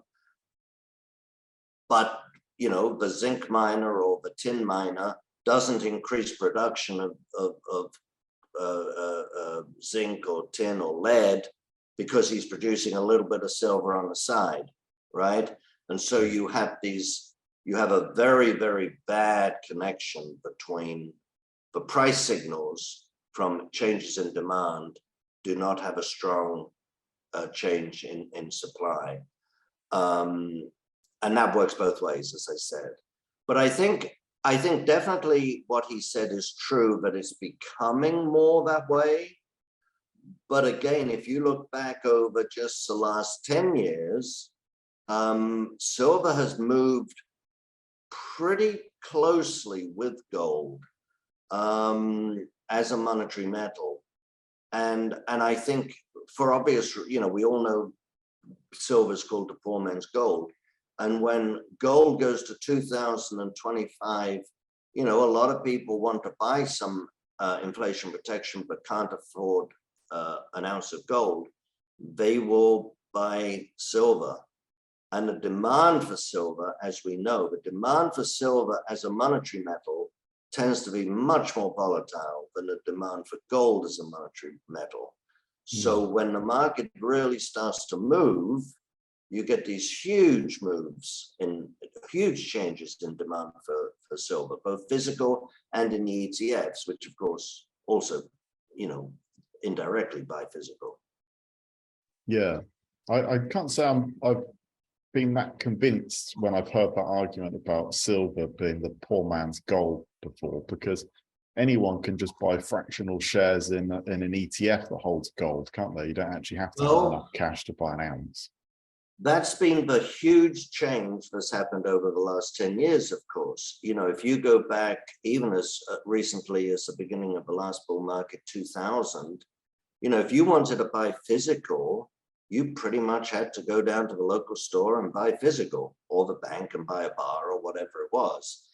but the zinc miner or the tin miner doesn't increase production of zinc or tin or lead because he's producing a little bit of silver on the side, right? And so you have a very, very bad connection between the price signals from changes in demand do not have a strong change in supply. And that works both ways, as I said. But I think definitely what he said is true, that it's becoming more that way. But again, if you look back over just the last 10 years, silver has moved pretty closely with gold as a monetary metal. And I think for obvious, we all know silver is called the poor man's gold. And when gold goes to 2025, a lot of people want to buy some inflation protection but can't afford an ounce of gold. They will buy silver. And the demand for silver, as we know, the demand for silver as a monetary metal tends to be much more volatile than the demand for gold as a monetary metal. So when the market really starts to move, you get these huge moves huge changes in demand for silver, both physical and in the ETFs, which of course also, indirectly buy physical. Yeah, I can't say I've been that convinced when I've heard that argument about silver being the poor man's gold before, because anyone can just buy fractional shares in an ETF that holds gold, can't they? You don't actually have to have enough cash to buy an ounce. That's been the huge change that's happened over the last 10 years, of course. If you go back even as recently as the beginning of the last bull market, 2000, if you wanted to buy physical, you pretty much had to go down to the local store and buy physical, or the bank and buy a bar or whatever it was.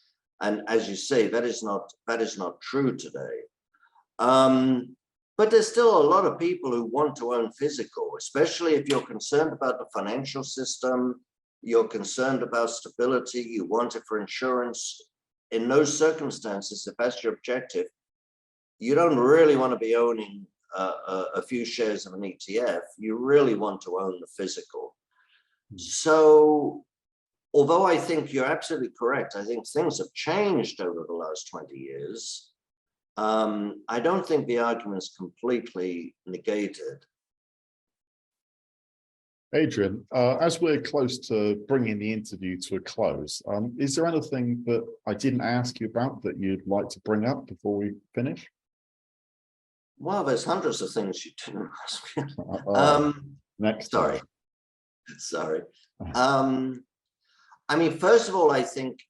And as you say, that is not true today. But there's still a lot of people who want to own physical, especially if you're concerned about the financial system, you're concerned about stability, you want it for insurance. In those circumstances, if that's your objective, you don't really want to be owning a few shares of an ETF. You really want to own the physical. So, although I think you're absolutely correct, I think things have changed over the last 20 years. I don't think the argument is completely negated. Adrian, as we're close to bringing the interview to a close, is there anything that I didn't ask you about that you'd like to bring up before we finish? Well, there's hundreds of things you didn't ask me. Next Sorry. time. Sorry. I mean, first of all, I think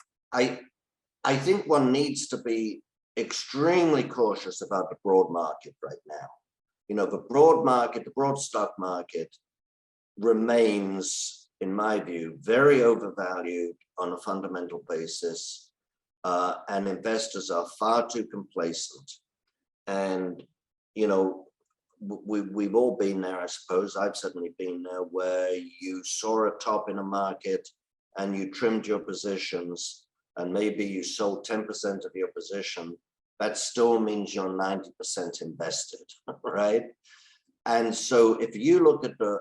one needs to be extremely cautious about the broad market right now. You know, the broad market, the broad stock market remains, in my view, very overvalued on a fundamental basis, and investors are far too complacent. And, you know, we've all been there, I suppose. I've certainly been there, where you saw a top in a market and you trimmed your positions, and maybe you sold 10% of your position. That still means you're 90% invested, right? And so if you look at the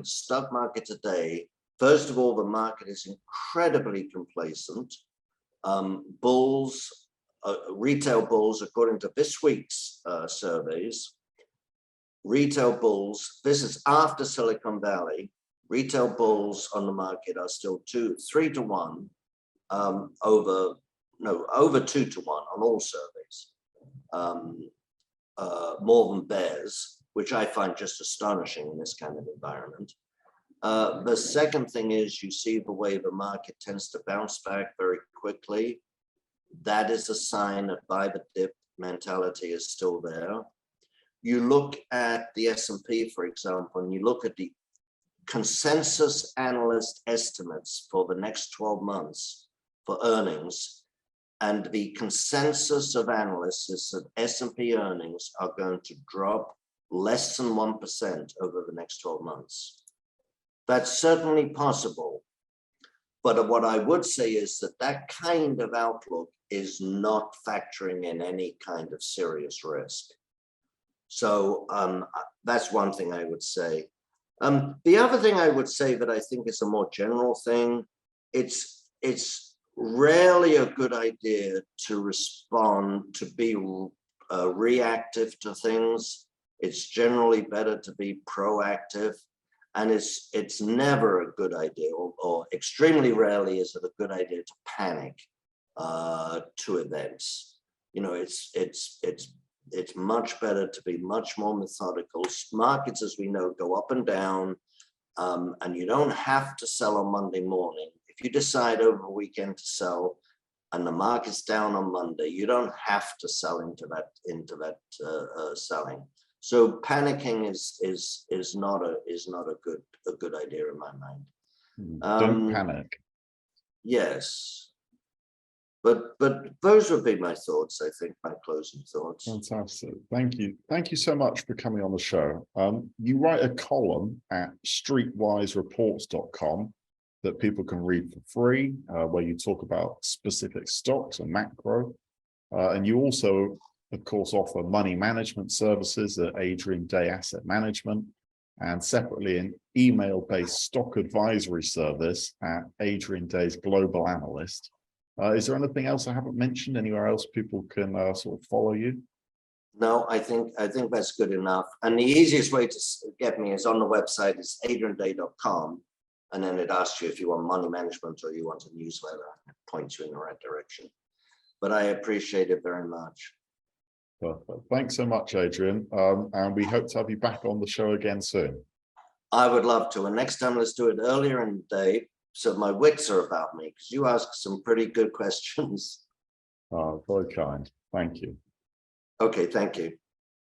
stock market today, first of all, the market is incredibly complacent. Retail bulls, according to this week's surveys, retail bulls, this is after Silicon Valley, retail bulls on the market are still 3 to 1, over 2 to 1 on all surveys, more than bears, which I find just astonishing in this kind of environment. The second thing is, you see the way the market tends to bounce back very quickly. That is a sign that buy the dip mentality is still there. You look at the S&P, for example, and you look at the consensus analyst estimates for the next 12 months for earnings, and the consensus of analysts is that S&P earnings are going to drop less than 1% over the next 12 months. That's certainly possible. But what I would say is that kind of outlook is not factoring in any kind of serious risk. So that's one thing I would say. The other thing I would say that I think is a more general thing, it's rarely a good idea to respond, to be reactive to things. It's generally better to be proactive, and it's never a good idea, or extremely rarely is it a good idea to panic to events. You know, it's much better to be much more methodical. Markets, as we know, go up and down, and you don't have to sell on Monday morning. If you decide over the weekend to sell, and the market's down on Monday, you don't have to sell into that selling. So panicking is not a good idea in my mind. Don't panic. Yes, but those would be my thoughts. I think my closing thoughts. Fantastic. Thank you so much for coming on the show. You write a column at streetwisereports.com that people can read for free, where you talk about specific stocks and macro, and you also, of course, offer money management services at Adrian Day Asset Management, and separately an email-based stock advisory service at Adrian Day's Global Analyst. Is there anything else I haven't mentioned? Anywhere else people can sort of follow you? No, I think that's good enough. And the easiest way to get me is on the website. Is adrianday.com, and then it asks you if you want money management or you want a newsletter. It points you in the right direction. But I appreciate it very much. Perfect. Thanks so much, Adrian. And we hope to have you back on the show again soon. I would love to. And next time, let's do it earlier in the day, so my wits are about me, because you asked some pretty good questions. Very kind. Thank you. Okay, thank you.